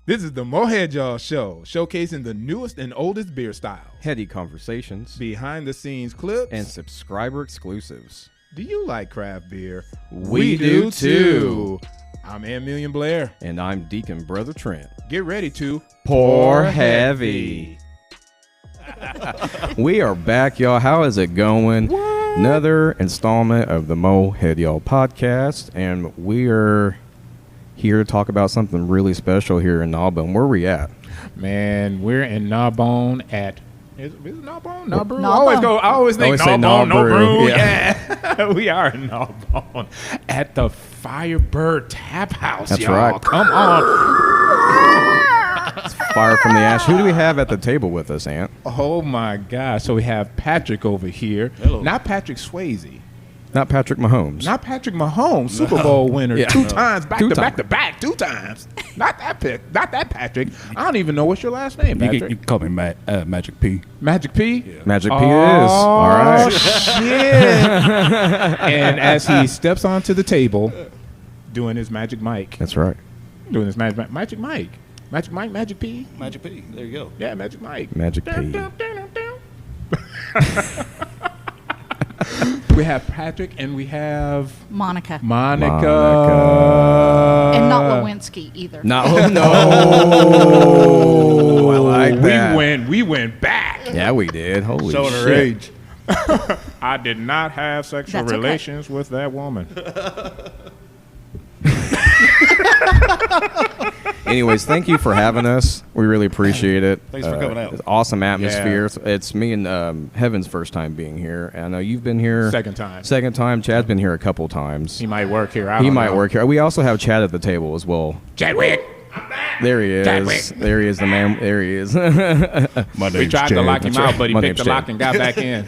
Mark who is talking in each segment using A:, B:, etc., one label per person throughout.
A: This is the Mohead Y'all Show, showcasing the newest and oldest beer styles,
B: heady conversations,
A: behind-the-scenes clips,
B: and subscriber exclusives.
A: Do you like craft beer?
B: We do too.
A: I'm Million Blair.
B: And I'm Deacon Brother Trent.
A: Get ready to
B: Pour heavy. We are back, y'all. How is it going?
A: What?
B: Another installment of the Mohead Y'all podcast, and we are here to talk about something really special here in Gnawbone. Where are we at?
A: Man, we're in Gnawbone at... Is it Gnawbone?
C: Gnawbone.
A: I always think Gnawbone, no brew.
B: Yeah.
A: We are in Gnawbone at the Firebird Tap House,
B: That's
A: y'all.
B: right.
A: Come on.
B: It's fire from the ash. Who do we have at the table with us, Ant?
A: Oh, my gosh. So we have Patrick over here.
D: Hello.
A: Not Patrick Swayze.
B: Not Patrick Mahomes.
A: Not Patrick Mahomes, Super Bowl winner,
B: Yeah.
A: two times, back
B: Two
A: to
B: times.
A: back to back, 2 times. Not that Patrick. I don't even know what's your last name,
D: You
A: Patrick.
D: can call me Magic P.
A: Magic P?
D: Yeah.
B: Magic P it is. All right.
A: Shit. And as he steps onto the table, doing his Magic Mike.
B: That's right.
A: Doing his Magic Mike. Magic Mike, Magic P?
D: Magic P. There you go.
A: Yeah, Magic Mike.
B: Magic P.
A: We have Patrick and we have
C: Monica.
A: Monica.
C: And not Lewinsky either.
B: No. I like that.
A: We went back.
B: Yeah, we did. Holy
D: Showing
B: shit.
D: her age.
A: I did not have sexual
C: That's okay.
A: relations with that woman.
B: Anyways, thank you for having us. We really appreciate it.
D: Thanks for coming out.
B: It's awesome atmosphere. It's me and Heaven's first time being here. I know you've been here.
A: Second time.
B: Second time. Chad's been here a couple times.
A: He might work here.
B: He might work here. We also have Chad at the table as well.
A: Chadwick.
B: There he is.
A: Chadwick.
B: There he is, the man. There he is.
D: My
A: We
D: name's
A: tried to
D: Chad.
A: lock him
D: That's
A: out,
D: right.
A: but he
B: My
A: picked
B: name's
A: the lock
B: Chad.
A: and got back in.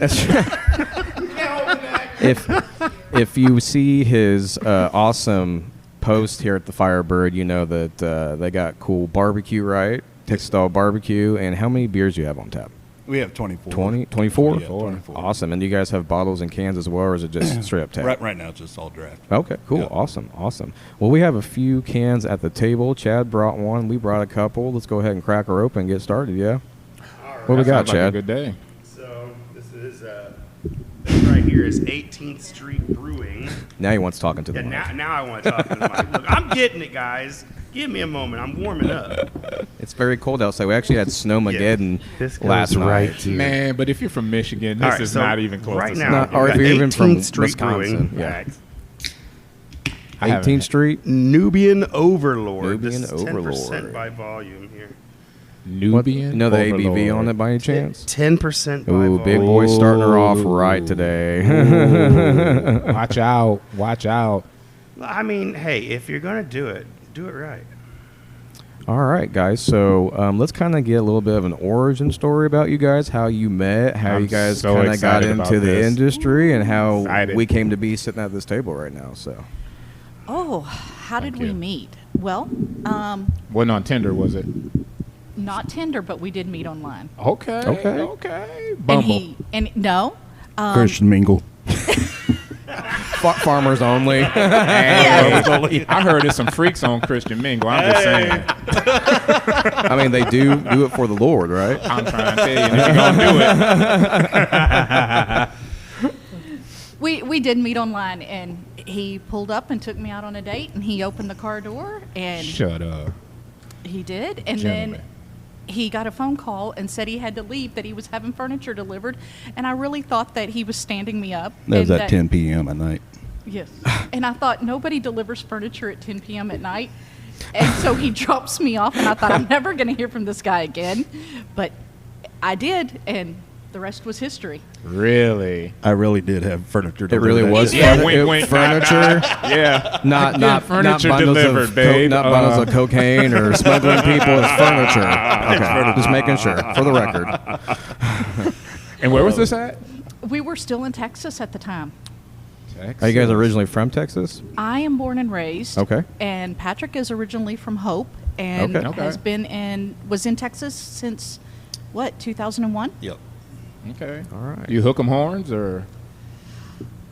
B: if you see his awesome post here at the Firebird, you know that they got cool barbecue, right? Texas style barbecue. And how many beers do you have on tap?
D: We have 24.
B: 20? 24?
D: Yeah, 24.
B: Awesome. And do you guys have bottles and cans as well, or is it just straight up tap?
D: Right now, it's just all draft.
B: Okay, cool.
D: Yeah.
B: Awesome. Well, we have a few cans at the table. Chad brought one. We brought a couple. Let's go ahead and crack her open and get started, yeah? What we got,
A: Sounds like
B: Chad?
A: a good day.
E: So this right here is 18th Street Brewing.
B: Now he wants talking to the
E: Yeah,
B: mic.
E: now I want to talk to the mic. Look, I'm getting it, guys. Give me a moment. I'm warming up.
B: It's very cold outside. We actually had Snowmageddon
E: This goes
B: last
E: right
B: night.
E: here.
A: Man, but if you're from Michigan, this
E: All right,
A: is
E: so
A: not even close
E: right
A: to
E: now,
B: Not- or
E: we've
B: if
E: got
B: you're even from
E: 18th Street
B: Wisconsin,
E: Brewing.
B: yeah.
A: I haven't
B: 18th Street.
E: Nubian Overlord.
B: Nubian
E: This is 10%
B: Overlord.
E: by volume here.
B: What,
A: Nubian.
B: you know the ABV
A: Overlord.
B: on it by any chance?
E: 10% by
B: Ooh,
E: volume.
B: big boy starting her off right today.
A: Watch out. Watch out.
E: I mean, hey, if you're going to do it right.
B: All right, guys. So let's kind of get a little bit of an origin story about you guys, how you met, how
A: I'm
B: you guys
A: so
B: kind of got
A: excited about
B: into the
A: this.
B: industry, and how
A: Excited.
B: we came to be sitting at this table right now. So
C: Oh, how did
A: Thank
C: we
A: you.
C: meet? Well,
A: Wasn't on Tinder, was it?
C: not Tinder, but we did meet online.
A: Okay.
B: Okay.
A: Okay.
C: And
A: Bumble.
C: no.
D: Christian Mingle.
B: farmers only.
A: Hey, I heard there's some freaks on Christian Mingle. I'm just saying.
B: I mean, they do it for the Lord, right?
A: I'm trying to tell you, if you're going to do it.
C: We did meet online, and he pulled up and took me out on a date, and he opened the car door, and
A: Shut up.
C: he did, and
A: Gentleman.
C: then he got a phone call and said he had to leave, that he was having furniture delivered, and I really thought that he was standing me up.
D: That was
C: and
D: at 10 p.m. at night.
C: Yes. And I thought, nobody delivers furniture at 10 p.m. at night. And so he drops me off, and I thought, I'm never going to hear from this guy again. But I did, and the rest was history.
A: Really?
D: I really did have furniture.
B: It really
D: delivered
B: was
D: that
A: Yeah,
D: day.
A: wink, wink,
B: furniture.
A: Yeah.
B: Not
A: furniture
B: bundles
A: delivered,
B: of
A: babe.
B: not bundles of cocaine or smuggling people. It's furniture. Okay, just making sure for the record.
A: And where was this at?
C: We were still in Texas at the time.
B: Are you guys originally from Texas?
C: I am born and raised.
B: Okay.
C: And Patrick is originally from Hope, and
B: Okay.
A: Okay.
C: was in Texas since, what, 2001?
D: Yep.
A: Okay.
B: All right.
A: You hook 'em horns or?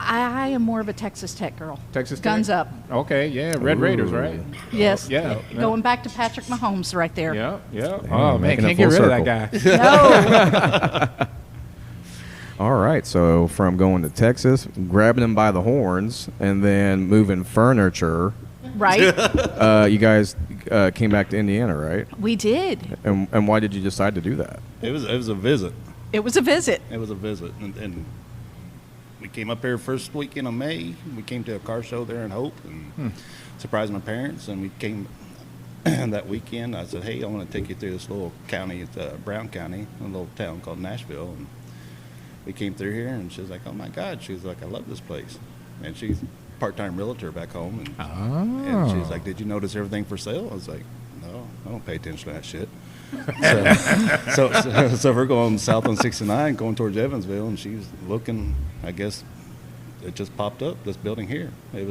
C: I am more of a Texas Tech girl.
A: Texas
C: Guns
A: Tech?
C: up.
A: Okay, yeah, Red Raiders, right?
C: Yes.
A: Yeah.
C: Going back to Patrick Mahomes right there.
A: Yeah, yeah. Oh man,
B: making it
A: can't get
B: full
A: rid of that
B: circle.
A: guy.
C: No.
B: All right, so from going to Texas, grabbing them by the horns, and then moving furniture,
C: Right?
B: you guys came back to Indiana, right?
C: We did.
B: And why did you decide to do that?
D: It was a visit.
C: It was a visit.
D: It was a visit, and we came up here first weekend of May. We came to a car show there in Hope and surprised my parents. And we came that weekend. I said, "Hey, I want to take you through this little county, it's Brown County, a little town called Nashville." And we came through here, and she was like, "Oh my God!" She was like, "I love this place," and she's a part-time realtor back home. And she was like, "Did you notice everything for sale?" I was like, "No, I don't pay attention to that shit." So we're going south on 69, going towards Evansville, and she's looking. I guess it just popped up. This building here. It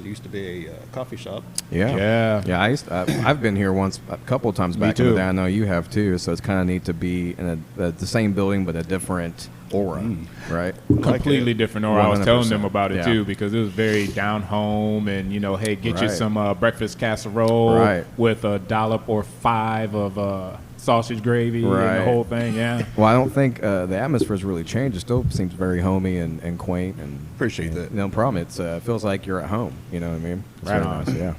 D: used to be a coffee shop.
B: Yeah.
A: Yeah.
B: I've been here once, a couple of times
A: Me
B: back in the
A: too.
B: day. I know you have too. So it's kind of neat to be in the same building but a different aura, right?
A: Completely different. Or I was telling them
B: 100%.
A: about it
B: Yeah.
A: too, because it was very down home, and hey, get you
B: Right.
A: some breakfast casserole
B: Right.
A: with a dollop or 5 of sausage gravy and
B: Right.
A: the whole thing. Yeah.
B: Well, I don't think the atmosphere's really changed. It still seems very homey and quaint. And
D: Appreciate that.
B: No problem. It feels like you're at home. You know what I mean? It's
A: Right
B: very
A: on.
B: nice. Yeah.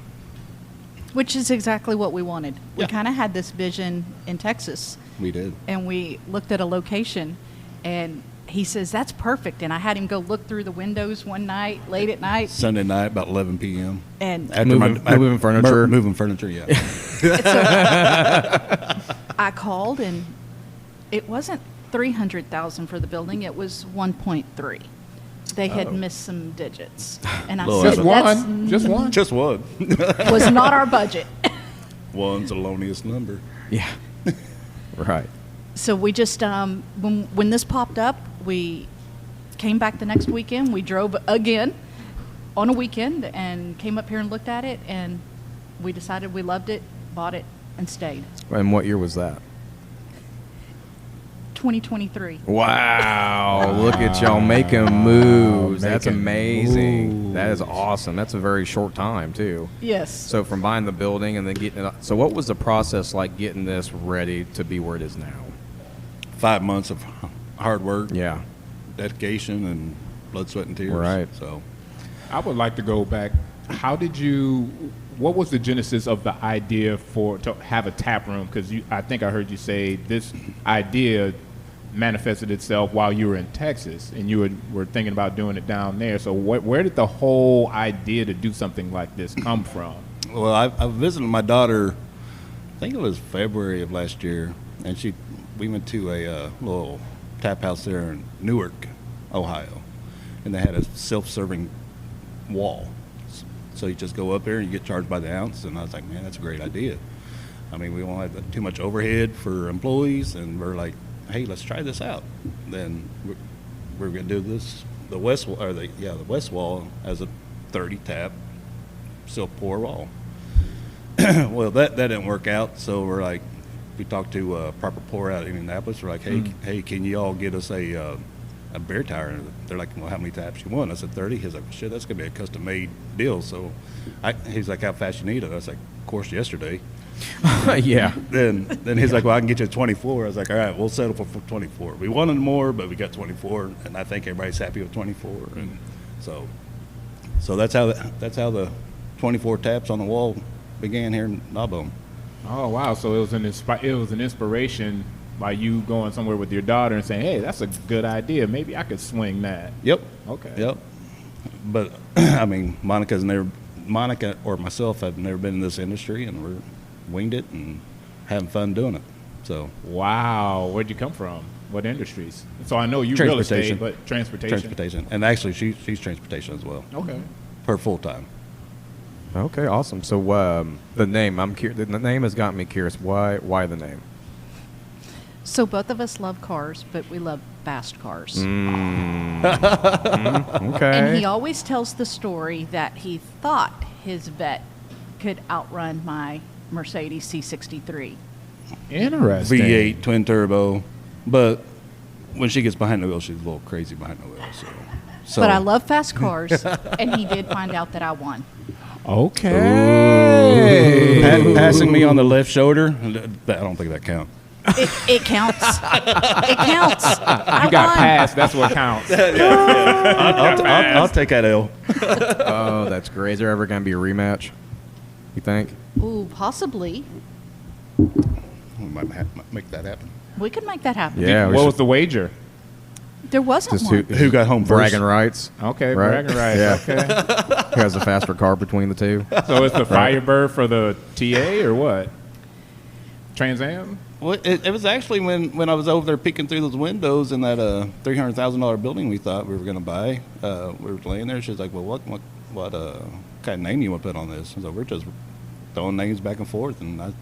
C: Which is exactly what we wanted. We
D: Yeah.
C: kind of had this vision in Texas,
D: We did.
C: and we looked at a location, and he says, "That's perfect." And I had him go look through the windows one night, late at night,
D: Sunday night, about 11 p.m.
C: and
D: After
B: Moving furniture?
D: Moving furniture, yeah.
C: I called, and it wasn't 300,000 for the building; it was 1.3. They had missed some digits, and I
D: Lord.
C: said,
A: Just
C: "That's
A: one. Just one.
D: Just one.
C: was not our budget."
D: One's the loneliest number.
B: Yeah. Right.
C: So we just when this popped up, we came back the next weekend. We drove again on a weekend and came up here and looked at it, and we decided we loved it, bought it, and stayed.
B: And what year was that?
C: 2023.
B: Wow. Look at y'all making moves. That's
A: making
B: amazing.
A: moves.
B: That is awesome. That's a very short time, too.
C: Yes.
B: So from buying the building and then getting it up. So what was the process like getting this ready to be where it is now?
D: 5 months of hard work,
B: Yeah.
D: dedication, and blood, sweat, and tears.
B: Right.
D: So
A: I would like to go back. What was the genesis of the idea to have a tap room? Because I think I heard you say this idea manifested itself while you were in Texas, and you were thinking about doing it down there. So where did the whole idea to do something like this come from?
D: Well, I visited my daughter, I think it was February of last year, and we went to a little tap house there in Newark, Ohio, and they had a self-serving wall. So you just go up there and you get charged by the ounce, and I was like, man, that's a great idea. I mean, we won't have too much overhead for employees, and we're like, hey, let's try this out. Then we're going to do this, the west wall as a 30 tap self pour wall. Well, that didn't work out, so we're like, we talked to Proper Pour out in Indianapolis. We're like, hey, can you all get us a beer tower? And they're like, well, how many taps you want? I said 30. He's like, well, shit, that's gonna be a custom made deal. So he's like, how fast you need it? I was like, of course, yesterday.
B: Yeah.
D: Then he's like, well, I can get you 24. I was like, all right, we'll settle for 24. We wanted more, but we got 24, and I think everybody's happy with 24. And so that's how the 24 taps on the wall began here in Gnawbone.
A: Oh wow! So it was an inspiration by you going somewhere with your daughter and saying, "Hey, that's a good idea. Maybe I could swing that."
D: Yep.
A: Okay.
D: Yep. But I mean, Monica or myself have never been in this industry, and we're winged it and having fun doing it. So
A: Wow. Where'd you come from? What industries? So I know you real estate, but transportation.
D: and actually she's transportation as well.
A: Okay.
D: Her full time.
B: Okay, awesome. So the name, the name has got me curious. Why the name?
C: So both of us love cars, but we love fast cars.
B: Okay.
C: And he always tells the story that he thought his vet could outrun my Mercedes C63.
A: Interesting.
D: V8 twin turbo, but when she gets behind the wheel, she's a little crazy behind the wheel. So,
C: But I love fast cars, and he did find out that I won.
A: Okay.
D: Passing me on the left shoulder, I don't think that counts.
C: It counts. It counts. I
A: You got
C: won.
A: passed. That's what counts.
D: I'll take that L.
B: Oh, that's great. Is there ever going to be a rematch, you think?
C: Ooh, possibly.
D: We might make that happen.
C: We could make that happen.
B: Yeah. we
A: What
B: should-
A: was the wager?
C: There wasn't
B: Just
C: one.
D: Who got home first?
B: bragging rights?
A: Okay,
B: Right.
A: bragging rights.
B: Yeah.
A: Okay.
B: Who has a faster car between the two?
A: So it's the Firebird for the TA or what? Trans Am?
D: Well, it was actually when I was over there peeking through those windows in that $300,000 building we thought we were going to buy. We were laying there. She was like, "Well, what kind of name you want to put on this?" So we're just throwing names back and forth, and I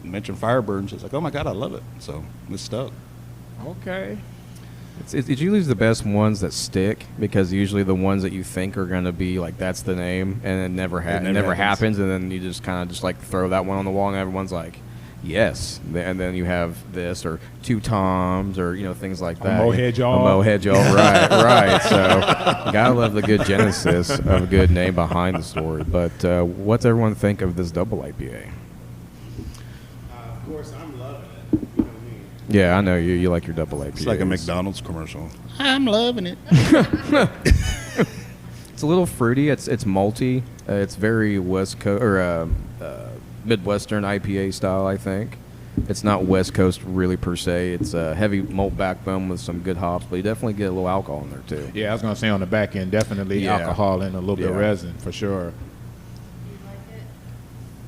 D: mentioned Firebird, and she's like, "Oh my God, I love it." So it's stuck.
A: Okay.
B: It's usually the best ones that stick because usually the ones that you think are going to be like that's the name and it never
D: never
B: happens and then you just kind of just like throw that one on the wall and everyone's like yes, and then you have this or two Toms or things like that.
A: Mohead Jaw.
B: A Mohead Jaw, right. So gotta love the good genesis of a good name behind the story. But what's everyone think of this double IPA?
E: Of course, I'm loving it. You know me.
B: Yeah, I know you like your double IPA.
D: It's like a McDonald's commercial. I'm loving it.
B: It's a little fruity. It's malty. It's very West Coast or Midwestern IPA style, I think. It's not West Coast really per se. It's a heavy malt backbone with some good hops, but you definitely get a little alcohol in there too.
A: Yeah, I was gonna say on the back end, definitely
B: Yeah.
A: alcohol and a little bit of
B: Yeah.
A: resin for sure.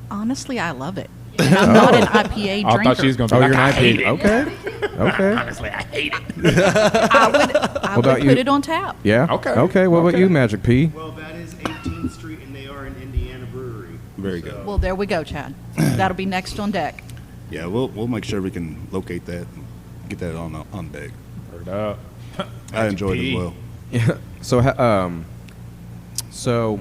C: Honestly, I love it. And I'm not an IPA
A: I
C: drinker.
A: thought she was gonna be
B: Oh,
A: like,
B: you're
A: I
B: an
A: hate
B: IPA.
A: it.
B: Okay.
E: Honestly, I hate it.
C: I would
B: about you?
C: put it on tap.
B: Yeah.
A: Okay.
B: Okay. What about
A: Okay.
B: you, Magic P?
E: Well, that is 18th Street, and they are an Indiana brewery.
D: Very good.
C: Well, there we go, Chad. That'll be next on deck.
D: Yeah, we'll make sure we can locate that and get that on deck.
A: Word up.
D: I enjoyed it
A: P.
D: as well.
B: Yeah. So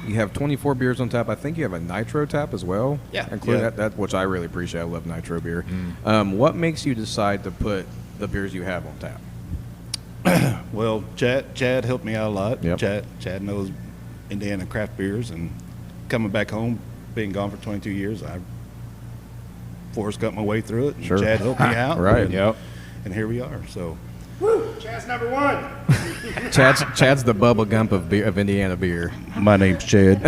B: you have 24 beers on tap. I think you have a nitro tap as well.
D: Yeah.
B: Including
D: Yeah.
B: that, which I really appreciate. I love nitro beer. What makes you decide to put the beers you have on tap?
D: Well, Chad helped me out a lot.
B: Yep.
D: Chad knows Indiana craft beers, and coming back home, being gone for 22 years, I forced cut my way through it. And
B: Sure.
D: Chad helped me out.
B: Right.
D: And,
A: Yep.
D: and here we are. So
E: Chad's number one.
B: Chad's the Bubba Gump of Indiana beer.
D: my name's Chad.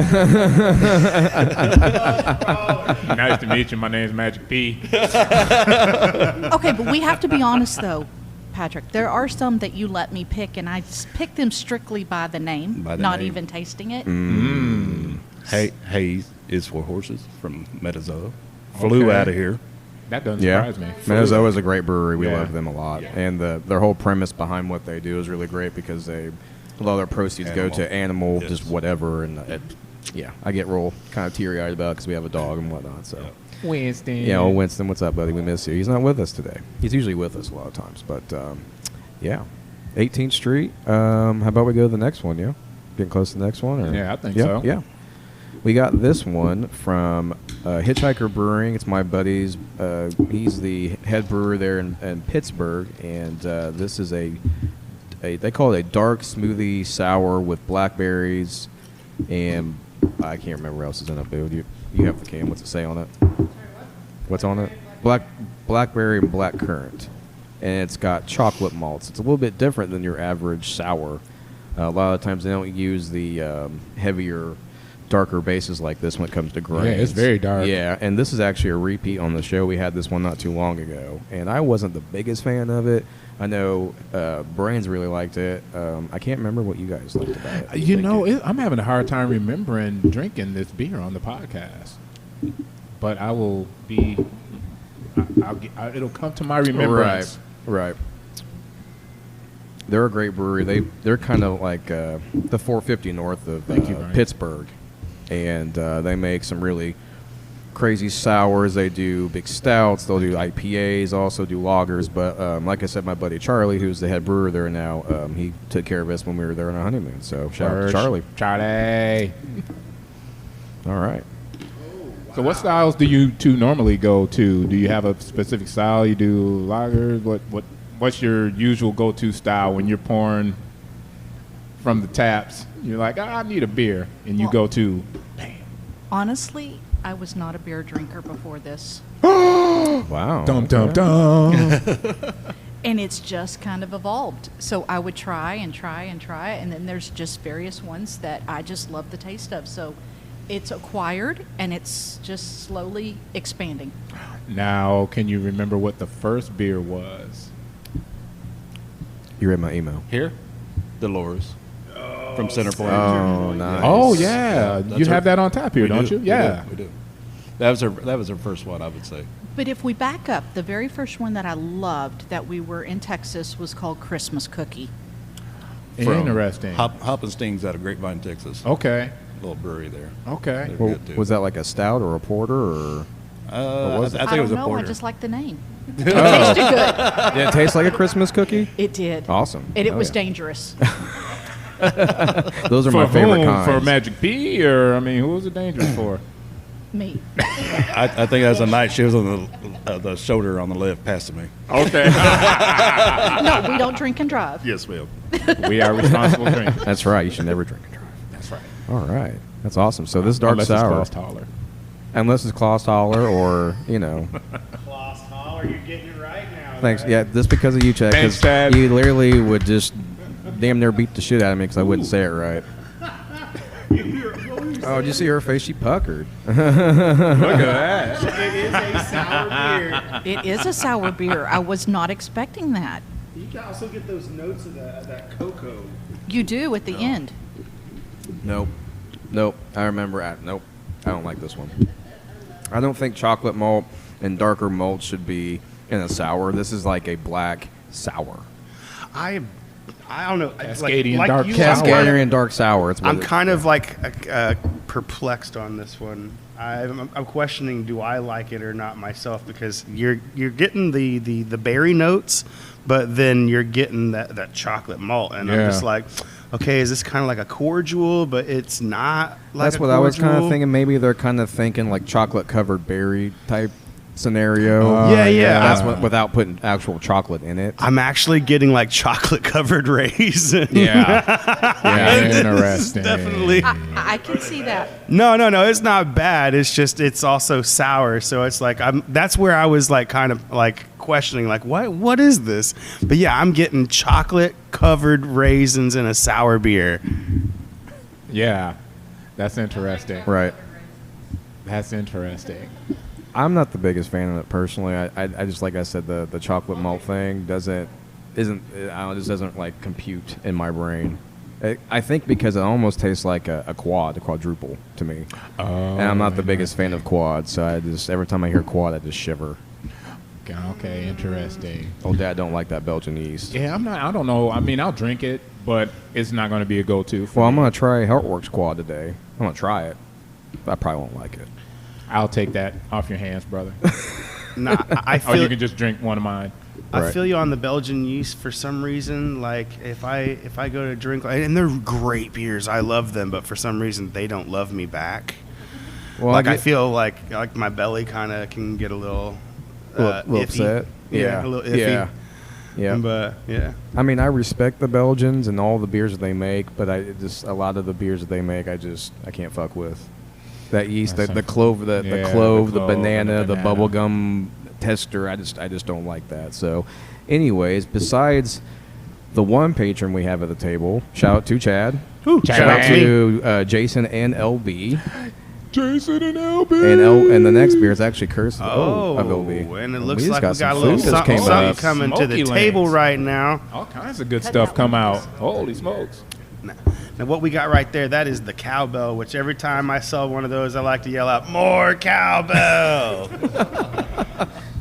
A: Nice to meet you. My name's Magic P.
C: Okay, but we have to be honest, though, Patrick. There are some that you let me pick, and I pick them strictly by the name,
D: By the
C: not
D: name.
C: even tasting it.
D: Hayes is for horses from Metazoa. Flew
A: Okay.
D: out of here.
A: That doesn't
B: Yeah.
A: surprise me.
B: Menozoa is a great brewery. We
A: Yeah.
B: love them a lot,
E: Yeah.
B: and their whole premise behind what they do is really great because a lot of their proceeds go to animal,
D: Yes.
B: just whatever, and yeah, I get real kind of teary eyed about it because we have a dog and whatnot. So.
A: Winston.
B: Yeah, well, Winston, what's up, buddy? We miss you. He's not with us today. He's usually with us a lot of times, but yeah, 18th Street. How about we go to the next one? Yeah, getting close to the next one. Or?
A: Yeah, I think
B: yeah,
A: so.
B: Yeah, we got this one from Hitchhiker Brewing. It's my buddy's. He's the head brewer there in Pittsburgh, and this is a they call it a dark smoothie sour with blackberries, and I can't remember what else is in it. Dude, you have the can. What's it say on it? What's on it? Blackberry and black currant, and it's got chocolate malts. It's a little bit different than your average sour. A lot of times they don't use the heavier, darker bases like this when it comes to grains.
A: Yeah, it's very dark.
B: Yeah, and this is actually a repeat on the show. We had this one not too long ago, and I wasn't the biggest fan of it. I know Brains really liked it. I can't remember what you guys liked about it.
A: You know, I'm having a hard time remembering drinking this beer on the podcast. But I will be. It'll come to my remembrance.
B: Right. They're a great brewery. They're kind of like the 450 north of
A: Thank you, Brian.
B: Pittsburgh, and they make some really crazy sours. They do big stouts. They'll do IPAs. Also do lagers. But like I said, my buddy Charlie, who's the head brewer there now, he took care of us when we were there on our honeymoon. So shout out to Charlie.
A: Charlie.
B: All right.
A: So what styles do you two normally go to? Do you have a specific style? You do lagers? What's your usual go-to style when you're pouring from the taps. You're like, I need a beer, and you
C: Well-
A: go to, bam.
C: Honestly, I was not a beer drinker before this.
B: Wow.
A: Dum dum
B: Okay.
A: dum.
C: And it's just kind of evolved. So I would try and try and try, and then there's just various ones that I just love the taste of. So it's acquired, and it's just slowly expanding.
A: Now, can you remember what the first beer was?
B: You read my email.
D: Here, Dolores from Centerpoint.
B: Oh, nice.
A: Oh yeah,
D: That's
A: you
D: her-
A: have that on tap here,
D: We
A: don't
D: do,
A: you?
D: we
A: Yeah.
D: do, we do. That was her first one, I would say.
C: But if we back up, the very first one that I loved that we were in Texas was called Christmas Cookie.
D: From
A: Interesting.
D: Hop and Stings out of Grapevine, Texas.
A: Okay.
D: Little brewery there.
A: Okay.
D: They're
B: Well,
D: good, too.
B: was that like a stout or a porter or? was it?
D: I think
C: I
D: it was
C: don't
D: a
C: know.
D: porter.
C: I just like the name. It tasted good.
B: Did it taste like a Christmas cookie?
C: It did.
B: Awesome.
C: And it
B: Oh,
C: was
B: yeah.
C: dangerous.
B: Those are
A: For
B: my favorite
A: whom?
B: kinds.
A: For Magic P, or I mean, who was it dangerous for?
C: Me.
D: I think that was a night she was on the shoulder on the left, passing me.
A: Okay.
C: No, we don't drink and drive.
D: Yes, ma'am.
A: We are responsible drinkers.
B: That's right. You should never drink and drive.
A: That's right.
B: All right. That's awesome. So this dark
A: Unless
B: sour,
A: it's taller.
B: unless it's Klaus Holler or, you know.
E: Klaus Holler, you're getting it right now.
B: Thanks.
E: right?
B: Yeah, just because of you, Chad.
A: Thanks,
B: Because
A: Chad.
B: you literally would just damn near beat the shit out of me because I wouldn't say it right. Oh, did you see her face? She puckered.
A: Look at that.
E: It is a sour beer.
C: It is a sour beer. I was not expecting that.
E: You can also get those notes of that cocoa.
C: You do at the end.
B: Nope. Nope. I remember. Nope. I don't like this one. I don't think chocolate malt and darker malt should be in a sour. This is like a black sour.
E: I don't know.
A: Cascadian
E: like
A: dark
E: you,
A: sour.
B: Cascadian dark sour. It's what
E: I'm
B: it-
E: kind of like perplexed on this one. I'm questioning, do I like it or not myself? Because you're getting the berry notes, but then you're getting that chocolate malt, and I'm
A: Yeah.
E: just like, okay, is this kind of like a cordial? But it's not. Like
B: That's
E: a
B: what I was kind of
E: cordial.
B: thinking. Maybe they're kind of thinking like chocolate covered berry type scenario.
E: Yeah.
B: That's what without putting actual chocolate in it.
E: I'm actually getting like chocolate covered raisins.
A: Yeah. Yeah.
E: This is
A: Interesting.
E: definitely.
C: I can see that.
E: No, it's not bad. It's just it's also sour. So it's like that's where I was like kind of like questioning like what is this? But yeah, I'm getting chocolate covered raisins in a sour beer.
A: Yeah. That's interesting.
B: Right.
A: That's interesting.
B: I'm not the biggest fan of it personally. I just like I said the chocolate malt thing just doesn't like compute in my brain. I think because it almost tastes like a quadruple to me. And I'm not the biggest fan of quads, so I just every time I hear quad, I just shiver.
A: Okay, interesting.
B: Old Dad don't like that Belgian yeast.
A: Yeah, I don't know. I mean, I'll drink it, but it's not going to be a go-to for
B: Well, I'm
A: me.
B: gonna try Heartworks quad today. I'm gonna try it. But I probably won't like it.
A: I'll take that off your hands, brother.
E: Nah, I
A: Or you
E: feel
A: can just drink one of mine.
E: I
B: Right.
E: feel you on the Belgian yeast for some reason. Like if I go to drink, and they're great beers, I love them, but for some reason they don't love me back.
B: Well,
E: Like I
B: get
E: feel like my belly kind of can get a little
B: little
E: iffy.
B: upset.
E: Yeah, a little iffy.
B: Yeah. Yeah.
E: But yeah.
B: I mean, I respect the Belgians and all the beers that they make, but a lot of the beers that they make, I can't fuck with. That yeast, the clove, the
A: Yeah,
B: clove,
A: the
B: the
A: clove and
B: banana,
A: the
B: the
A: banana.
B: bubblegum tester, I just don't like that. So, anyways, besides the one patron we have at the table, shout out to Chad.
A: Chad.
B: Shout out to Jason and LB.
A: Jason and LB.
B: And the next beer is actually Curse
E: Oh,
B: of LB.
E: and it
B: We
E: looks
B: just
E: like we got a
B: some
E: little
B: food that
E: something,
B: came
E: something
B: up.
E: coming to the
A: Smoky
E: table
A: Lands.
E: right now.
A: All kinds of good stuff come out. Holy smokes.
E: Now, what we got right there, that is the cowbell, which every time I saw one of those, I like to yell out, "More cowbell!"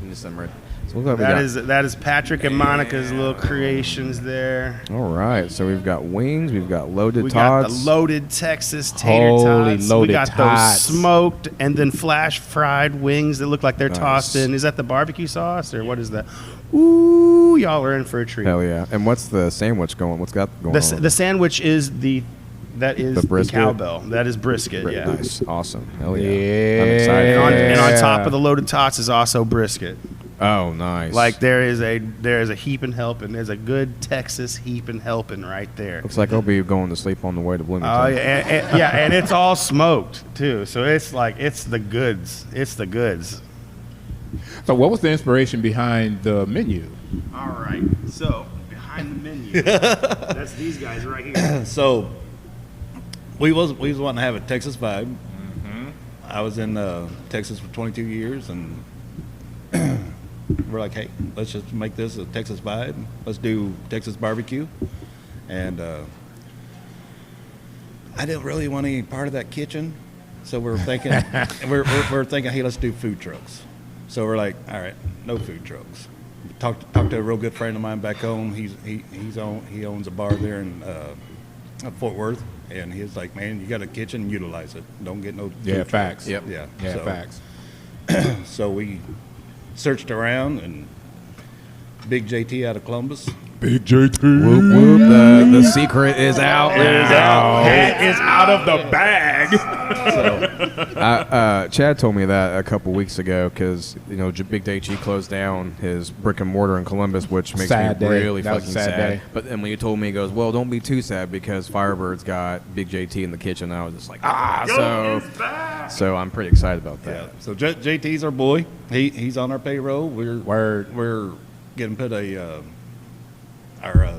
B: Just some red- So look what we got.
E: that is Patrick and Monica's little creations there.
B: All right, so we've got wings, we've got loaded
E: We got
B: tots.
E: the loaded Texas tater
A: Holy
E: tots.
A: loaded
E: we got
A: tots.
E: those smoked and then flash fried wings that look like they're
B: Nice.
E: tossed in. Is that the barbecue sauce or what is that? Ooh, y'all are in for a treat.
B: Hell yeah! And what's the sandwich going? What's got going on?
E: The sandwich is the
B: brisket?
E: cowbell. That is brisket. Yeah.
B: Nice, awesome. Hell yeah!
A: Yeah.
B: I'm excited.
E: And on
A: Yeah.
E: top of the loaded tots is also brisket.
B: Oh, nice.
E: Like there is a heaping helping. There's a good Texas heaping helping right there.
B: Looks like I'll be going to sleep on the way to Bloomington.
E: Oh yeah, and it's all smoked too. So it's like it's the goods. It's the goods.
A: So what was the inspiration behind the menu?
E: All right. So behind the menu, that's these guys right here.
D: So we was wanting to have a Texas vibe. I was in Texas for 22 years, and we're like, hey, let's just make this a Texas vibe. Let's do Texas barbecue. And I didn't really want any part of that kitchen, so we're thinking, we're thinking, hey, let's do food trucks. So we're like, all right, no food trucks. Talked to a real good friend of mine back home. He owns a bar there in Fort Worth, and he's like, man, you got a kitchen, utilize it. Don't get no food trucks.
A: Facts.
B: Yep.
D: Yeah,
A: Yeah, facts.
D: So we searched around, and Big JT out of Columbus.
A: Big JT.
B: Whoop, whoop. The secret is out.
A: Hat is out of the bag.
B: Chad told me that a couple weeks ago because, Big JT closed down his brick and mortar in Columbus, which makes
A: Sad
B: me
A: day.
B: really
A: That was
B: fucking
A: a sad
B: sad.
A: day.
B: But then when he told me, he goes, well, don't be too sad because Firebird's got Big JT in the kitchen. I was just like, so I'm pretty excited about that.
D: Yeah. So JT's our boy. He's on our payroll. We're getting put our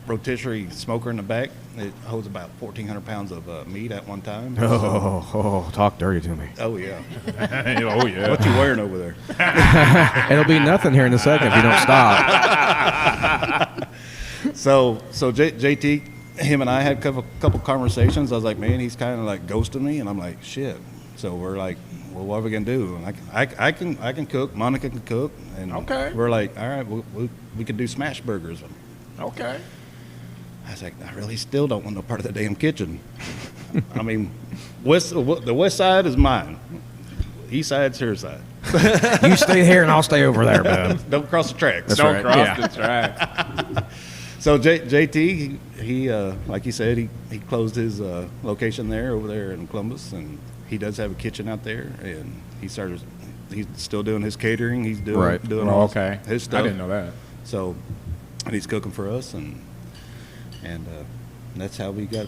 D: rotisserie smoker in the back. It holds about 1,400 pounds of meat at one time.
B: Talk dirty to me.
D: Oh yeah.
A: Oh, yeah.
D: What you wearing over there?
B: It'll be nothing here in a second if you don't stop.
D: So JT, him and I had a couple conversations. I was like, man, he's kind of like ghosting me, and I'm like, shit. So we're like, well, what are we gonna do? And I can cook. Monica can cook, and
A: Okay.
D: we're like, all right, we can do smash burgers.
A: Okay.
D: I was like, I really still don't want no part of the damn kitchen. I mean, the west side is mine. East side's her side.
B: You stay here and I'll stay over there, bud.
D: Don't cross the tracks.
B: That's
A: Don't
B: right.
A: cross
B: Yeah.
A: the tracks.
D: So JT, he like you said, he closed his location there over there in Columbus, and he does have a kitchen out there, and he's still doing his catering. He's doing all
A: okay.
D: his stuff.
A: I didn't know that.
D: So, and he's cooking for us, and that's how we got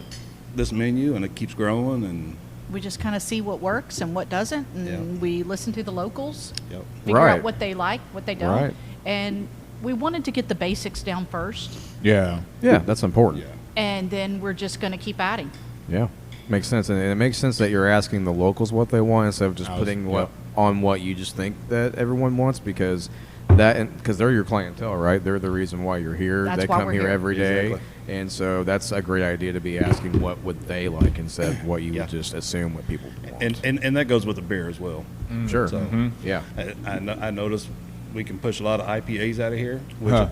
D: this menu, and it keeps growing, and
C: We just kind of see what works and what doesn't, and
D: Yeah.
C: we listen to the locals,
D: yep.
C: figure
B: Right.
C: out what they like, what they don't.
B: Right.
C: And we wanted to get the basics down first,
A: Yeah.
B: Yeah, that's important.
D: Yeah.
C: and then we're just going to keep adding.
B: Yeah, makes sense, and it makes sense that you're asking the locals what they want instead of just
A: I was-
B: putting
A: yep.
B: on what you just think that everyone wants because they're your clientele, right? They're the reason why you're here.
C: That's
B: They
C: why
B: come
C: we're
B: here
C: here.
B: every day,
D: Exactly.
B: and so that's a great idea to be asking what would they like instead of what you
D: Yeah.
B: would just assume what people want.
D: And that goes with the beer as well.
B: Sure,
D: So
B: yeah.
D: I noticed we can push a lot of IPAs out of here.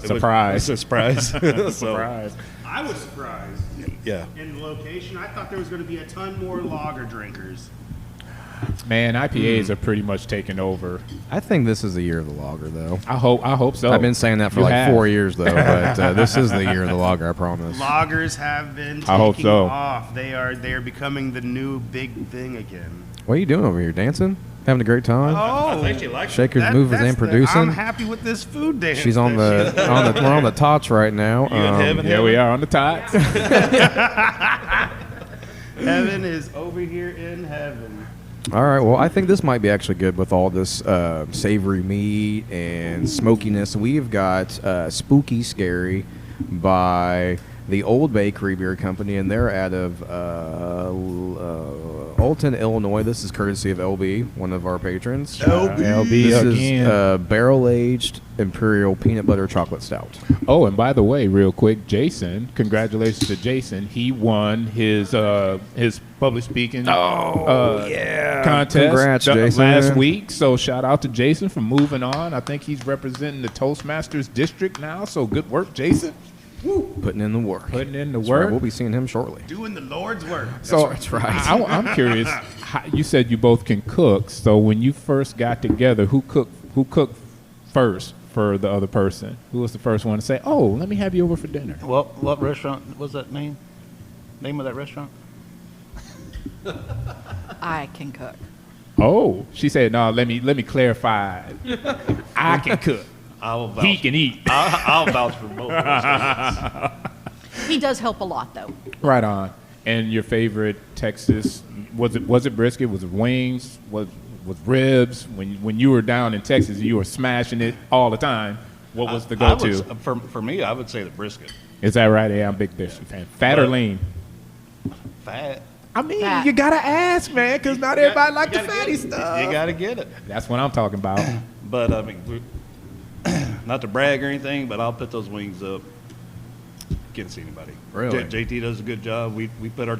A: Surprise.
D: It's a surprise. So,
A: Surprise.
E: I was surprised
D: yeah.
E: in the location. I thought there was going to be a ton more lager drinkers.
A: Man, IPAs are pretty much taking over.
B: I think this is the year of the lager, though.
A: I hope so.
B: I've been saying that for
A: You
B: like
A: have.
B: 4 years, though, but this is the year of the lager, I promise.
E: Lagers have been
A: I hope
E: taking
A: so.
E: off. They are becoming the new big thing again.
B: What are you doing over here, dancing? Having a great time?
E: Oh,
B: Shakers, movers, and producing.
E: I'm happy with this food dance.
B: She's on
E: that
B: we're on the tots right now.
D: You in heaven?
A: Yeah, we are on the tots.
E: Heaven is over here in heaven.
B: All right. Well, I think this might be actually good with all this savory meat and smokiness. We've got Spooky Scary by the Old Bakery Beer Company, and they're out of Alton, Illinois. This is courtesy of LB, one of our patrons.
A: LB
B: This
A: again.
B: is barrel-aged Imperial Peanut Butter Chocolate Stout.
A: Oh, and by the way, real quick, Jason, congratulations to Jason. He won his public speaking contest
B: Congrats, Jason.
A: last week. So shout out to Jason for moving on. I think he's representing the Toastmasters district now. So good work, Jason.
B: Putting in the work.
A: Putting in the
B: That's right,
A: work.
B: We'll be seeing him shortly.
E: Doing the Lord's work.
A: So
B: That's right.
A: I'm curious. You said you both can cook. So when you first got together, who cooked first for the other person? Who was the first one to say, "Oh, let me have you over for dinner"?
D: What restaurant was that name? Name of that restaurant?
C: I can cook.
A: Oh, she said, "No, let me clarify. I can cook.
D: I'll vouch.
A: He can eat.
D: I'll vouch for both of those.
C: He does help a lot, though.
A: Right on. And your favorite Texas, was it brisket? Was it wings? Was ribs? When you were down in Texas, you were smashing it all the time. What was the go-to?
D: For me, I would say the brisket.
A: Is that right? Yeah, I'm a big brisket fan. Fat or lean?
D: Fat.
A: I mean,
C: Fat.
A: you gotta ask, man, because not everybody like the fatty stuff.
D: You got to get it.
A: That's what I'm talking about.
D: But I mean, not to brag or anything, but I'll put those wings up. Can't see anybody.
B: Really?
D: JT does a good job. We put our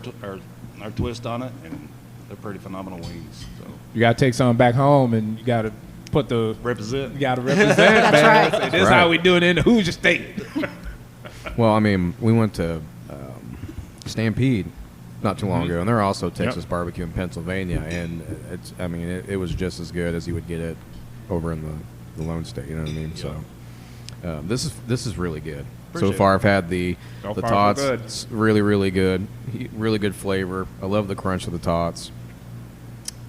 D: twist on it, and they're pretty phenomenal wings. So
A: You gotta take something back home, and you gotta put the.
D: represent.
A: You gotta represent,
C: That's
A: man.
C: right.
A: Say, this is
B: Right.
A: how we do it in the Hoosier State.
B: Well, I mean, we went to Stampede not too long ago, and they're also Texas barbecue in Pennsylvania, and it was just as good as you would get it over in the Lone State. You know what I mean? So this is really good.
D: Appreciate
B: So far,
D: it.
B: I've had the
A: So far, so
B: tots.
A: good.
B: It's really, really good. Really good flavor. I love the crunch of the tots.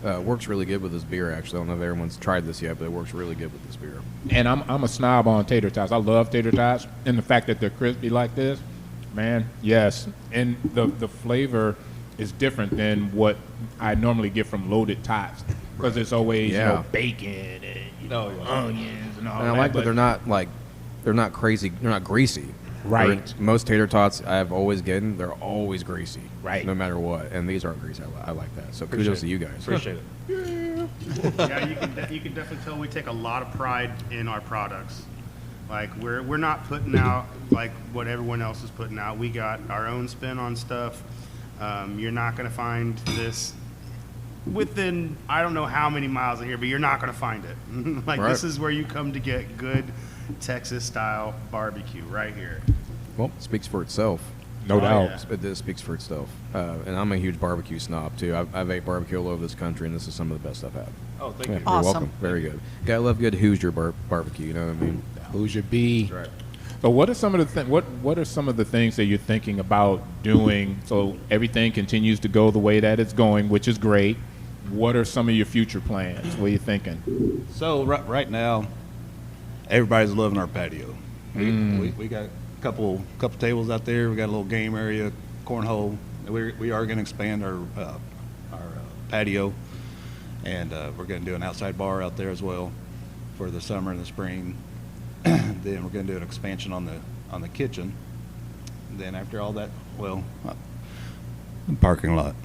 B: Works really good with this beer, actually. I don't know if everyone's tried this yet, but it works really good with this beer.
A: And I'm a snob on tater tots. I love tater tots, and the fact that they're crispy like this, man, yes. And the flavor is different than what I normally get from loaded tots, because it's always bacon and onions and all
B: And
A: that.
B: I like that they're not crazy. They're not greasy.
A: Right.
B: Most tater tots I've always gotten, they're always greasy.
A: Right.
B: No matter what. And these aren't greasy. I like that. So
D: Appreciate
B: kudos to
D: it.
B: you guys.
D: Appreciate it.
E: Yeah, you can definitely tell we take a lot of pride in our products. Like we're not putting out like what everyone else is putting out. We got our own spin on stuff. You're not going to find this within I don't know how many miles of here, but you're not going to find it. Like
B: Right.
E: this is where you come to get good Texas style barbecue right here.
B: Well, it speaks for itself.
A: No doubt.
E: yeah.
B: It does speaks for itself. And I'm a huge barbecue snob, too. I've ate barbecue all over this country, and this is some of the best I've had.
D: Oh, thank
B: Yeah,
D: you.
B: you're
C: Awesome.
B: welcome. Very good. Gotta love good Hoosier barbecue, you know what I mean?
A: Hoosier B.
B: That's right.
A: So what are some of the what are some of the things that you're thinking about doing so everything continues to go the way that it's going, which is great? What are some of your future plans? What are you thinking?
D: So right now, everybody's loving our patio. We got a couple tables out there. We got a little game area, cornhole. We are going to expand our patio, and we're going to do an outside bar out there as well for the summer and the spring. Then we're going to do an expansion on the kitchen. Then after all that, well, the parking lot.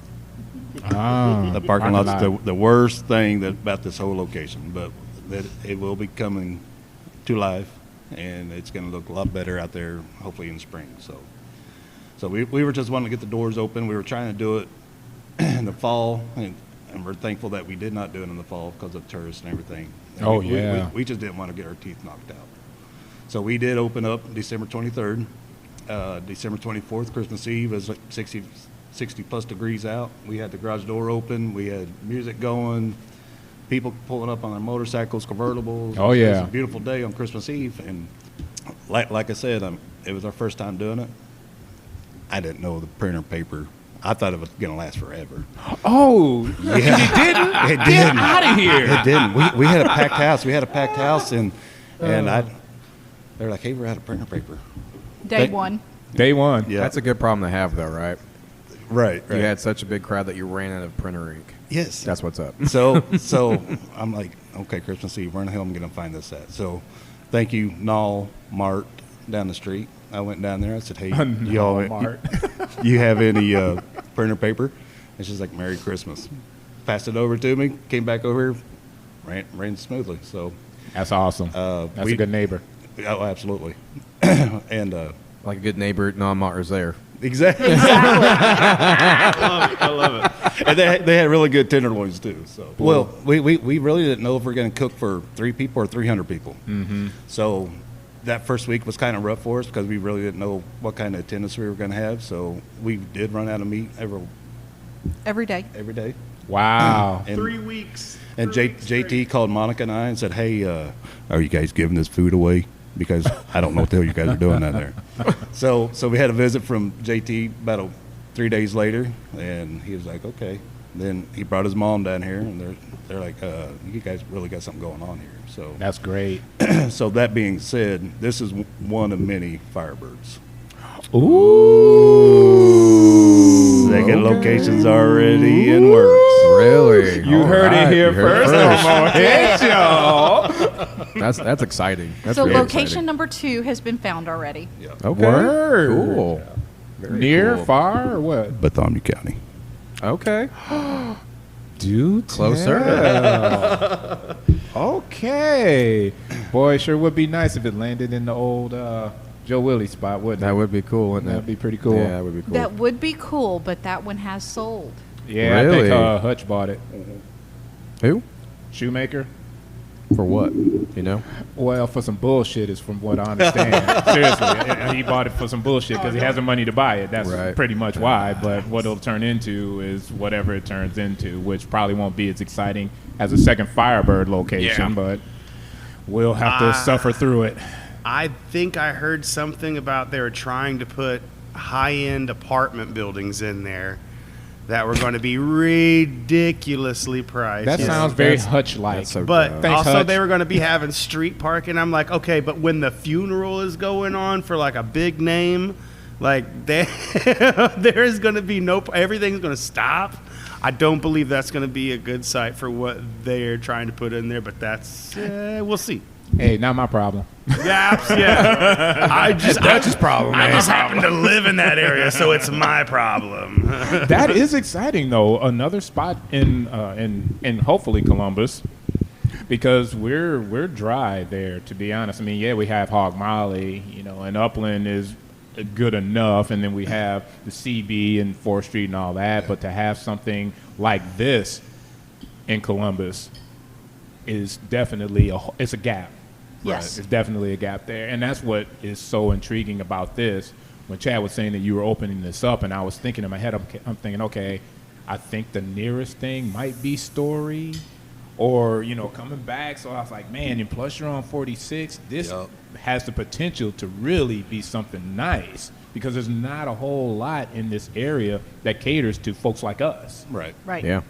D: The parking lot's the worst thing about this whole location, but that it will be coming to life, and it's going to look a lot better out there, hopefully in the spring. So we were just wanting to get the doors open. We were trying to do it in the fall, and we're thankful that we did not do it in the fall because of tourists and everything. And
A: Oh,
D: we,
A: yeah.
D: we just didn't want to get our teeth knocked out. So we did open up December 23rd. December 24th, Christmas Eve, was like 60 plus degrees out. We had the garage door open. We had music going. People pulling up on their motorcycles, convertibles.
A: Oh,
D: It was
A: yeah.
D: a beautiful day on Christmas Eve. And like I said, it was our first time doing it. I didn't know the printer paper. I thought it was going to last forever.
A: Oh,
D: Yeah.
A: it didn't?
D: It
A: Get
D: didn't.
A: out of here.
D: It didn't. We had a packed house. And they're like, hey, we're out of printer paper.
C: Day one.
A: Day one.
D: Yeah.
B: That's a good problem to have, though, right?
D: Right.
B: You had such a big crowd that you ran out of printer ink.
D: Yes.
B: That's what's up.
D: So I'm like, okay, Christmas Eve, where in the hell am I going to find this at? So thank you, Nall Mart down the street. I went down there. I said, hey, y'all,
A: Mart.
D: you have any printer paper? And she's like, Merry Christmas. Passed it over to me, came back over here, ran smoothly. So,
A: That's awesome. That's a good neighbor.
D: oh, absolutely. And
B: Like a good neighbor, non-Mart is there.
D: exactly. I love it. And they had really good tenderloins too. So well, we really didn't know if we were going to cook for 3 people or 300 people. Mm-hmm. So that first week was kind of rough for us because we really didn't know what kind of attendance we were going to have. So we did run out of meat
C: Every day.
D: every day.
A: Wow.
D: And,
E: 3 weeks.
D: and
E: 3 weeks
D: JT
E: straight.
D: called Monica and I and said, hey, are you guys giving this food away? Because I don't know what the hell you guys are doing down there. So we had a visit from JT about 3 days later, and he was like, okay. Then he brought his mom down here, and they're like, you guys really got something going on here. So
A: That's great.
D: so that being said, this is one of many Firebirds.
A: Ooh.
D: Second location's already in works.
B: Really?
A: You
B: All
A: heard
B: right,
A: it here
B: you heard
A: first.
B: it
A: Come on, hit y'all.
B: That's exciting. That's
C: So
B: really
C: location
B: exciting.
C: number 2 has been found already.
B: Okay.
A: Word.
B: Cool. Very
A: Near,
B: cool.
A: far, or what?
D: Bethany County.
B: Okay.
A: Do
B: Closer.
A: tell. Okay. Boy, sure would be nice if it landed in the old Joe Willie spot, wouldn't
B: That
A: it?
B: would be cool, wouldn't it?
A: That'd be pretty cool.
B: Yeah, that would be cool.
C: That would be cool, but that one has sold.
A: Yeah, I
B: Really?
A: think Hutch bought it.
B: Who?
A: Shoemaker.
B: For what? You know?
A: Well, for some bullshit is from what I understand. Seriously. And he bought it for some bullshit because he has the money to buy it. That's
B: Right.
A: pretty much why. But what it'll turn into is whatever it turns into, which probably won't be as exciting as a second Firebird location,
E: Yeah.
A: but we'll have to suffer through it.
E: I think I heard something about they were trying to put high-end apartment buildings in there that were going to be ridiculously priced.
A: That
B: Yes.
A: sounds very
B: That's-
A: Hutch-like.
B: that's so
E: But
B: dumb.
A: Thanks,
E: also,
A: Hutch.
E: they were going to be having street parking. I'm like, okay, but when the funeral is going on for like a big name, like there's going to be everything's going to stop. I don't believe that's going to be a good site for what they're trying to put in there, but that's we'll see.
A: Hey, not my problem.
E: Yeah. I just happen to live in that area, so it's my problem.
A: That is exciting, though. Another spot in hopefully Columbus, because we're dry there. To be honest, I mean, yeah, we have Hog Molly, and Upland is good enough, and then we have the CB and 4th Street and all that. But to have something like this in Columbus is definitely it's a gap.
C: Yes.
A: It's definitely a gap there. And that's what is so intriguing about this. When Chad was saying that you were opening this up, and I was thinking in my head, I'm thinking, okay, I think the nearest thing might be Story or, coming back. So I was like, man, and plus you're on 46, this has the potential to really be something nice because there's not a whole lot in this area that caters to folks like us.
D: Right.
C: Right.
B: Yeah.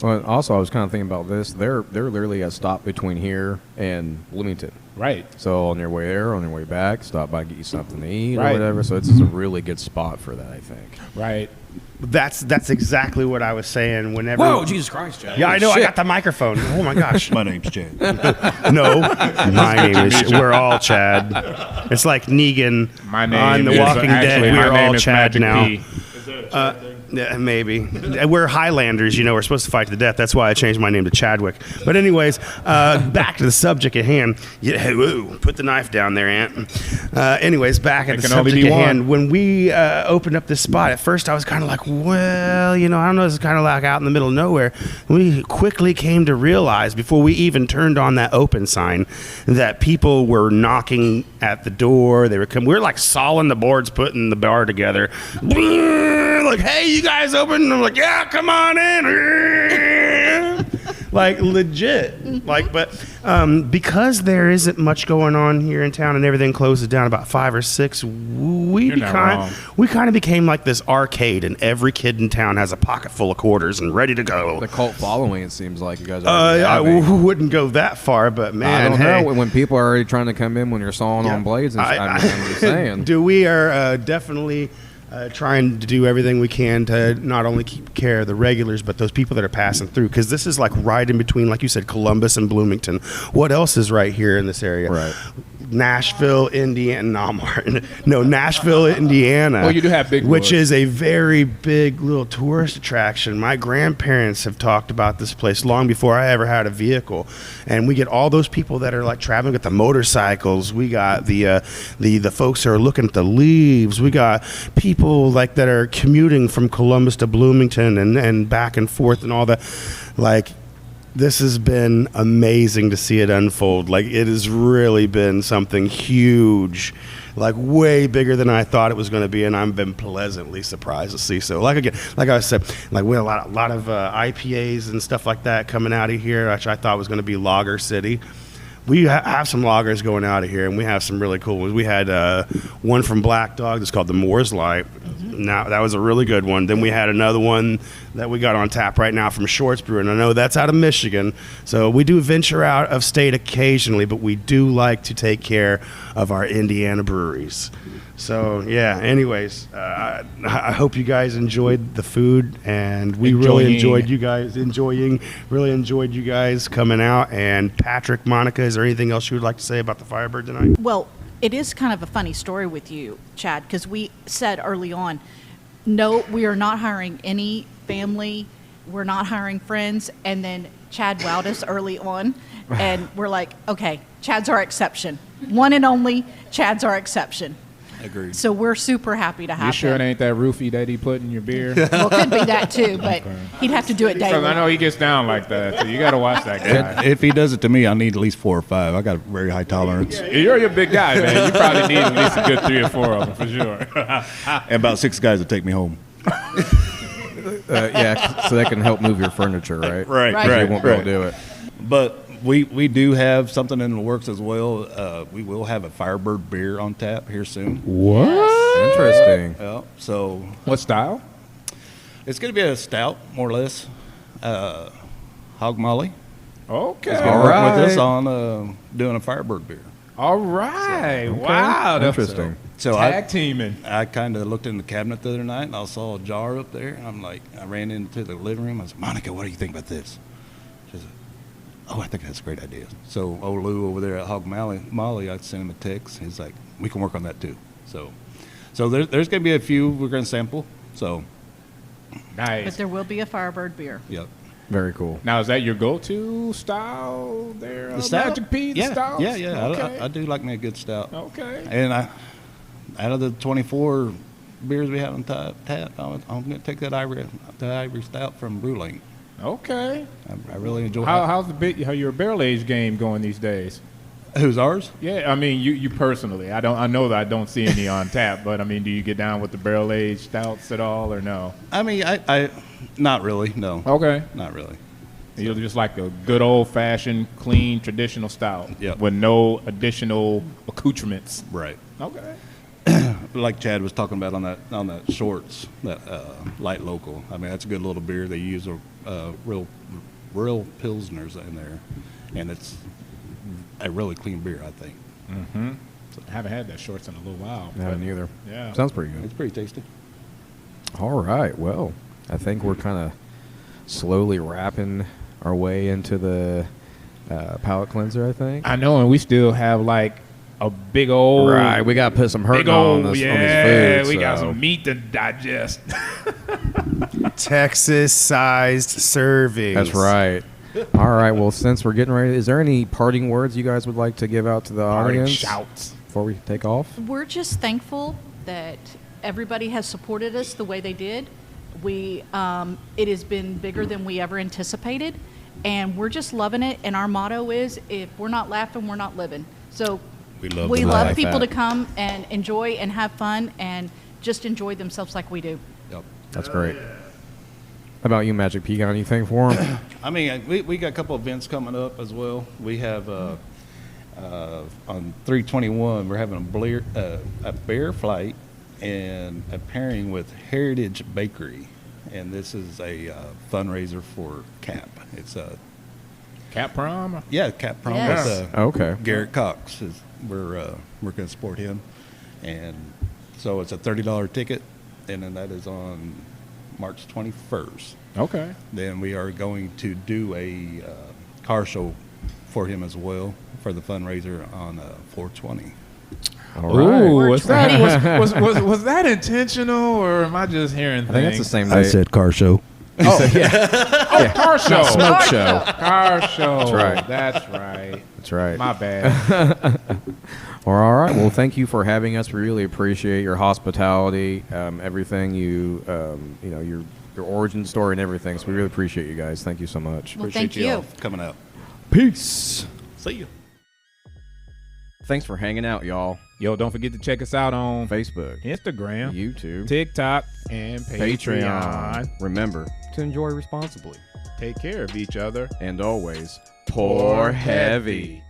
B: Well, also, I was kind of thinking about this. They're literally a stop between here and Bloomington.
A: Right.
B: So on your way there, on your way back, stop by, get you something to eat
A: Right.
B: or whatever. So it's a really good spot for that, I think.
A: Right.
E: That's exactly what I was saying whenever.
B: Whoa, Jesus Christ, Chad.
E: Yeah, I know.
B: Shit.
E: I got the microphone. Oh my gosh.
D: My name's Chad.
E: No, my name is. We're all Chad. It's like Negan
A: My name
E: on The
A: is
E: Walking Dead.
A: actually, my
E: We're
A: name
E: all
A: is
E: Chad
A: Magic
E: now.
A: P.
E: Yeah, maybe. We're Highlanders, we're supposed to fight to the death. That's why I changed my name to Chadwick. But anyways, back to the subject at hand. Yeah, whoa, put the knife down there, Ant. Anyways, back at
A: It
E: the
A: can only
E: subject
A: be
E: at
A: one.
E: hand. When we opened up this spot, at first I was kind of like, well, I don't know, this is kind of like out in the middle of nowhere. We quickly came to realize, before we even turned on that open sign, that people were knocking at the door. They were coming. We were like sawing the boards, putting the bar together. Like, hey, you guys open? And I'm like, yeah, come on in. Like, legit. Like, but because there isn't much going on here in town and everything closes down about 5 or 6, we
A: You're not wrong.
E: kind of became like this arcade, and every kid in town has a pocket full of quarters and ready to go.
B: The cult following, it seems like you guys are.
E: I wouldn't go that far, but man,
B: I don't
E: hey.
B: know when people are already trying to come in when you're sawing
E: Yeah.
B: on blades. And I'm just saying.
E: We are definitely trying to do everything we can to not only keep care of the regulars, but those people that are passing through. Because this is like right in between, like you said, Columbus and Bloomington. What else is right here in this area?
B: Right.
E: Nashville, Indiana. Nashville, Indiana.
A: Well, you do have Big
E: which
A: Woods.
E: is a very big little tourist attraction. My grandparents have talked about this place long before I ever had a vehicle, and we get all those people that are like traveling with the motorcycles. We got the folks that are looking at the leaves. We got people like that are commuting from Columbus to Bloomington and back and forth and all that. Like, this has been amazing to see it unfold. Like, it has really been something huge, like way bigger than I thought it was going to be, and I've been pleasantly surprised to see. So, like I said, like we had a lot of IPAs and stuff like that coming out of here, which I thought was going to be Lager City. We have some lagers going out of here, and we have some really cool ones. We had one from Black Dog that's called the Moore's Light. No, that was a really good one. Then we had another one that we got on tap right now from Shorts Brew, and I know that's out of Michigan. So we do venture out of state occasionally, but we do like to take care of our Indiana breweries. So yeah. Anyways, I hope you guys enjoyed the food, and we really enjoyed you guys coming out. And Patrick, Monica, is there anything else you would like to say about the Firebird tonight?
C: Well, it is kind of a funny story with you, Chad, because we said early on, no, we are not hiring any family. We're not hiring friends. And then Chad wowed us early on, and we're like, okay, Chad's our exception. One and only, Chad's our exception.
D: Agreed.
C: So we're super happy to have
A: You sure
C: him.
A: it ain't that roofie that he put in your beer?
C: Well, it could be that too, but he'd have to do it
A: Because I
C: daily.
A: know he gets down like that, so you got to watch that guy.
D: If he does it to me, I need at least 4 or 5. I got a very high tolerance.
A: You're a big guy, man. You probably need at least a good 3 or 4 of them for sure.
D: And about 6 guys will take me home.
B: Yeah, so that can help move your furniture, right?
C: Right.
B: You won't be able to do it.
D: But we do have something in the works as well. We will have a Firebird beer on tap here soon.
A: What?
B: Interesting.
D: Yeah, so
A: What style?
D: it's going to be a stout, more or less. Hog Molly
A: Okay.
D: is going to work with us on doing a Firebird beer.
A: All right. Wow. That's
B: Interesting.
D: So
A: tag teaming.
D: I kind of looked in the cabinet the other night and I saw a jar up there. And I'm like, I ran into the living room. I said, Monica, what do you think about this? She said, oh, I think that's a great idea. So old Lou over there at Hog Molly, I sent him a text. He's like, we can work on that too. So there's going to be a few we're going to sample. So,
A: Nice.
C: But there will be a Firebird beer.
D: yep.
B: Very cool.
A: Now, is that your go-to style there? Magic Pete
D: Yeah,
A: style?
D: yeah.
A: Okay.
D: I do like me a good stout.
A: Okay.
D: And out of the 24 beers we have on tap, I'm going to take the Ivory Stout from Brewling.
A: Okay.
D: I really enjoy it.
A: How's how your barrel age game going these days?
D: Who's ours?
A: Yeah, I mean you personally. I know that I don't see any on tap, but I mean, do you get down with the barrel aged stouts at all or no?
D: I mean, I not really. No.
A: Okay.
D: Not really.
A: You're just like a good old fashioned, clean, traditional stout.
D: Yep.
A: With no additional accoutrements.
D: Right.
A: Okay.
D: Like Chad was talking about on that shorts, that light local. I mean, that's a good little beer. They use a real pilsners in there, and it's a really clean beer, I think.
A: Mm-hmm. I haven't had that shorts in a little while.
B: I haven't either.
A: Yeah.
B: Sounds pretty good.
D: It's pretty tasty.
B: All right. Well, I think we're kind of slowly wrapping our way into the palate cleanser, I think.
A: I know, and we still have like a big old
B: Right. We got to put some hurt
A: big
B: on
A: old
B: this,
A: yeah.
B: on this food.
A: We got
B: so-
A: some meat to digest.
E: Texas-sized servings.
B: That's right. All right. Well, since we're getting ready, is there any parting words you guys would like to give out to the
A: Parting
B: audience
A: shouts.
B: before we take off?
C: We're just thankful that everybody has supported us the way they did. It has been bigger than we ever anticipated, and we're just loving it. And our motto is, if we're not laughing, we're not living. So
D: We love
C: we
D: to
C: love
B: laugh.
C: people
B: Like
C: to come and enjoy and have fun and just enjoy themselves like we do.
D: Yep.
B: That's great. How about you, Magic P? Got anything for him?
D: I mean, we got a couple events coming up as well. We have on 3/21, we're having a bear flight and a pairing with Heritage Bakery, and this is a fundraiser for CAP. It's a
A: Cap prom?
D: CAP prom
C: Yes.
D: with
B: Okay.
D: Garrett Cox. We're going to support him, and so it's a $30 ticket, and then that is on March 21st.
A: Okay.
D: Then we are going to do a car show for him as well for the fundraiser on 420.
B: All right.
A: Ooh,
C: Works
A: was that,
C: ready.
A: was that intentional, or am I just hearing
B: I think that's
A: things?
B: the same day.
D: car show.
B: Oh, yeah.
A: Car show.
B: Not smoke show.
A: Car show.
B: That's right.
A: That's right.
B: That's right.
A: My bad.
B: Well, all right. Well, thank you for having us. We really appreciate your hospitality, everything your origin story and everything. So we really appreciate you guys. Thank you so much.
C: Well,
D: Appreciate
C: thank you.
D: y'all coming out.
B: Peace.
D: See you.
B: Thanks for hanging out, y'all.
A: Yo, don't forget to check us out on
B: Facebook,
A: Instagram,
B: YouTube,
A: TikTok, and Patreon.
B: Patreon. Remember to enjoy responsibly
A: Take care of each other.
B: and always pour heavy.